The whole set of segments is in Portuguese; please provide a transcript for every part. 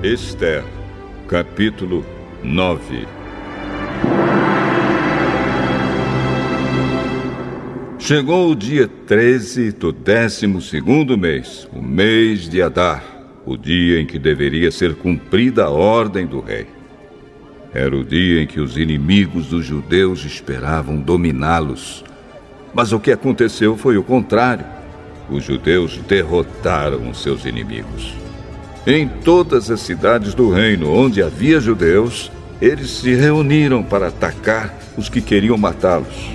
Ester, capítulo 9. Chegou o dia 13 do 12º mês, o mês de Adar, o dia em que deveria ser cumprida a ordem do rei. Era o dia em que os inimigos dos judeus esperavam dominá-los. Mas o que aconteceu foi o contrário. Os judeus derrotaram os seus inimigos. Em todas as cidades do reino onde havia judeus, eles se reuniram para atacar os que queriam matá-los.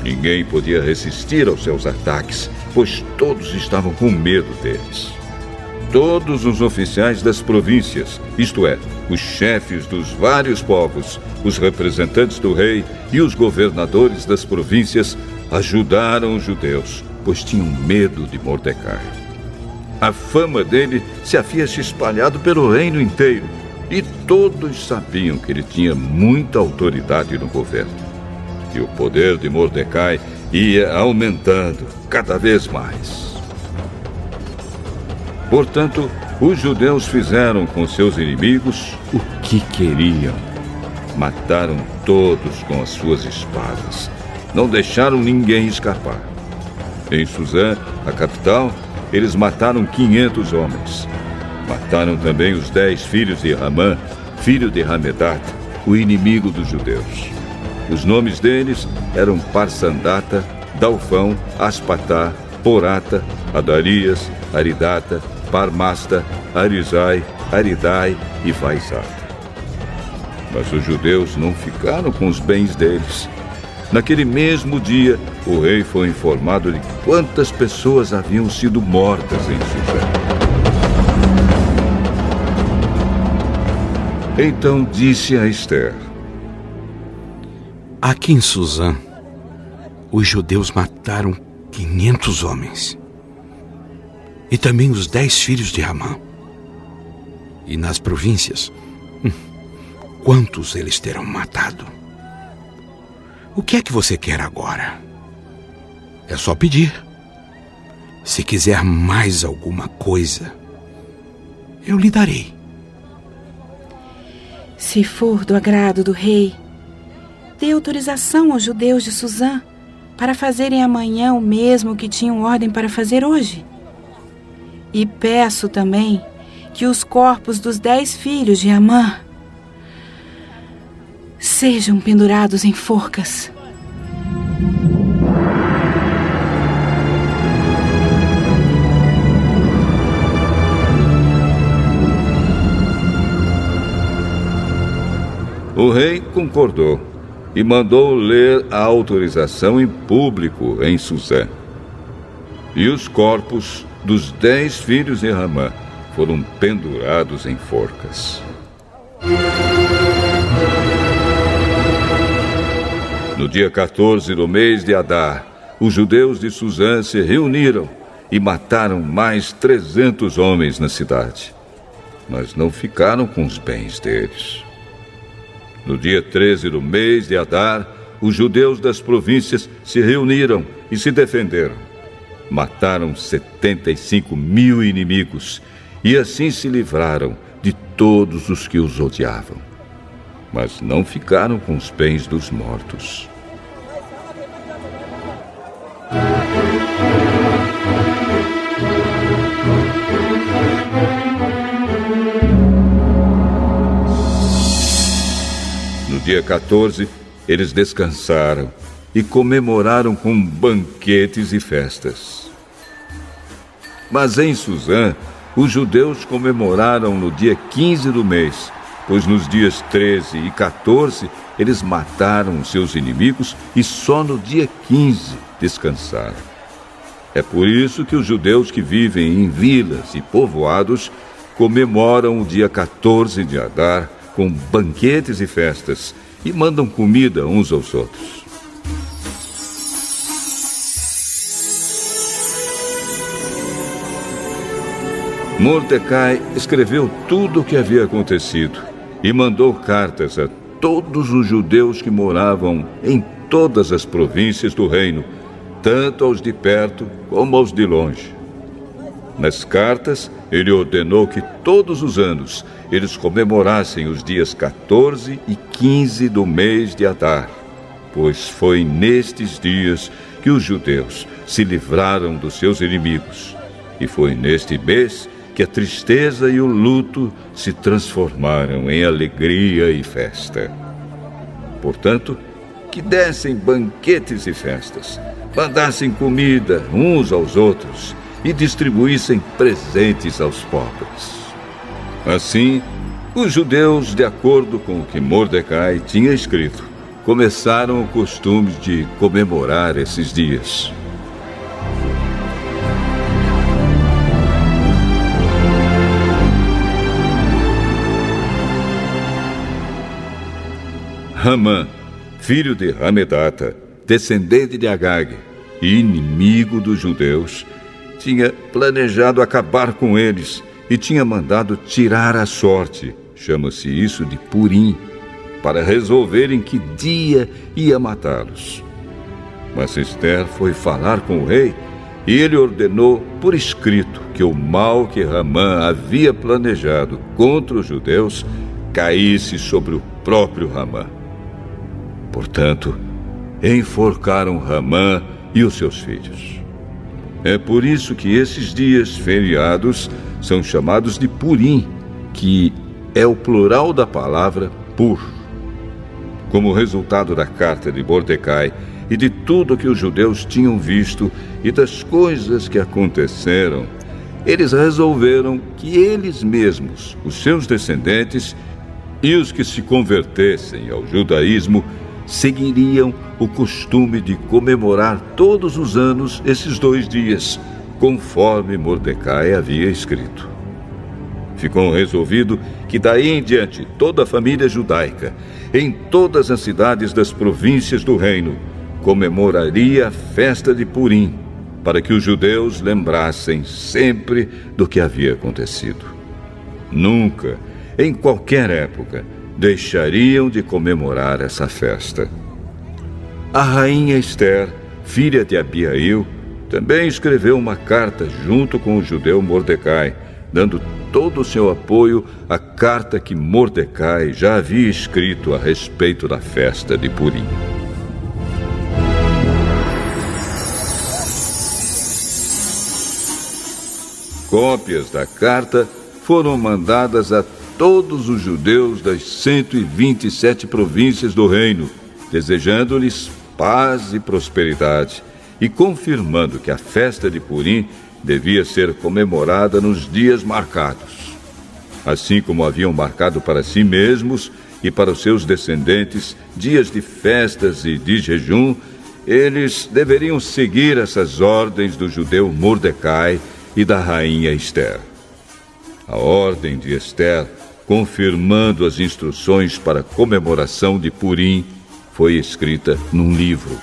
Ninguém podia resistir aos seus ataques, pois todos estavam com medo deles. Todos os oficiais das províncias, isto é, os chefes dos vários povos, os representantes do rei e os governadores das províncias, ajudaram os judeus, pois tinham medo de Mordecai. A fama dele se havia se espalhado pelo reino inteiro, e todos sabiam que ele tinha muita autoridade no governo. E o poder de Mordecai ia aumentando cada vez mais. Portanto, os judeus fizeram com seus inimigos o que queriam. Mataram todos com as suas espadas. Não deixaram ninguém escapar. Em Suzã, a capital, eles mataram 500 homens. Mataram também os 10 filhos de Ramã, filho de Hamedat, o inimigo dos judeus. Os nomes deles eram Parsandata, Dalfão, Aspatá, Porata, Adarias, Aridata, Parmasta, Arizai, Aridai e Vaizata. Mas os judeus não ficaram com os bens deles. Naquele mesmo dia, o rei foi informado de quantas pessoas haviam sido mortas em Suzã. Então disse a Ester: aqui em Suzã, os judeus mataram 500 homens. E também os 10 filhos de Ramã. E nas províncias, quantos eles terão matado? O que é que você quer agora? É só pedir. Se quiser mais alguma coisa, eu lhe darei. Se for do agrado do rei, dê autorização aos judeus de Suzã para fazerem amanhã o mesmo que tinham ordem para fazer hoje. E peço também que os corpos dos 10 filhos de Amã sejam pendurados em forcas. O rei concordou e mandou ler a autorização em público em Suzã. E os corpos dos 10 filhos de Ramã foram pendurados em forcas. No dia 14 do mês de Adar, os judeus de Suzã se reuniram e mataram mais 300 homens na cidade, mas não ficaram com os bens deles. No dia 13 do mês de Adar, os judeus das províncias se reuniram e se defenderam. Mataram 75.000 inimigos e assim se livraram de todos os que os odiavam. Mas não ficaram com os bens dos mortos. No dia 14, eles descansaram e comemoraram com banquetes e festas. Mas em Suzã, os judeus comemoraram no dia 15 do mês, pois nos dias 13 e 14 eles mataram seus inimigos e só no dia 15 descansaram. É por isso que os judeus que vivem em vilas e povoados comemoram o dia 14 de Adar com banquetes e festas e mandam comida uns aos outros. Mordecai escreveu tudo o que havia acontecido e mandou cartas a todos os judeus que moravam em todas as províncias do reino, tanto aos de perto como aos de longe. Nas cartas, ele ordenou que todos os anos eles comemorassem os dias 14 e 15 do mês de Adar, pois foi nestes dias que os judeus se livraram dos seus inimigos, e foi neste mês que a tristeza e o luto se transformaram em alegria e festa. Portanto, que dessem banquetes e festas, mandassem comida uns aos outros e distribuíssem presentes aos pobres. Assim, os judeus, de acordo com o que Mordecai tinha escrito, começaram o costume de comemorar esses dias. Hamã, filho de Hamedata, descendente de Agag e inimigo dos judeus, tinha planejado acabar com eles e tinha mandado tirar a sorte, chama-se isso de Purim, para resolverem que dia ia matá-los. Mas Ester foi falar com o rei e ele ordenou por escrito que o mal que Hamã havia planejado contra os judeus caísse sobre o próprio Hamã. Portanto, enforcaram Hamã e os seus filhos. É por isso que esses dias feriados são chamados de Purim, que é o plural da palavra Pur. Como resultado da carta de Mordecai e de tudo que os judeus tinham visto e das coisas que aconteceram, eles resolveram que eles mesmos, os seus descendentes e os que se convertessem ao judaísmo, seguiriam o costume de comemorar todos os anos esses 2 dias, conforme Mordecai havia escrito. Ficou resolvido que daí em diante toda a família judaica, em todas as cidades das províncias do reino, comemoraria a festa de Purim, para que os judeus lembrassem sempre do que havia acontecido. Nunca, em qualquer época, deixariam de comemorar essa festa. A rainha Ester, filha de Abiail, também escreveu uma carta junto com o judeu Mordecai, dando todo o seu apoio à carta que Mordecai já havia escrito a respeito da festa de Purim. Cópias da carta foram mandadas a todos os judeus das 127 províncias do reino, desejando-lhes paz e prosperidade e confirmando que a festa de Purim devia ser comemorada nos dias marcados. Assim como haviam marcado para si mesmos e para os seus descendentes dias de festas e de jejum, eles deveriam seguir essas ordens do judeu Mordecai e da rainha Ester. A ordem de Ester, confirmando as instruções para a comemoração de Purim, foi escrita num livro.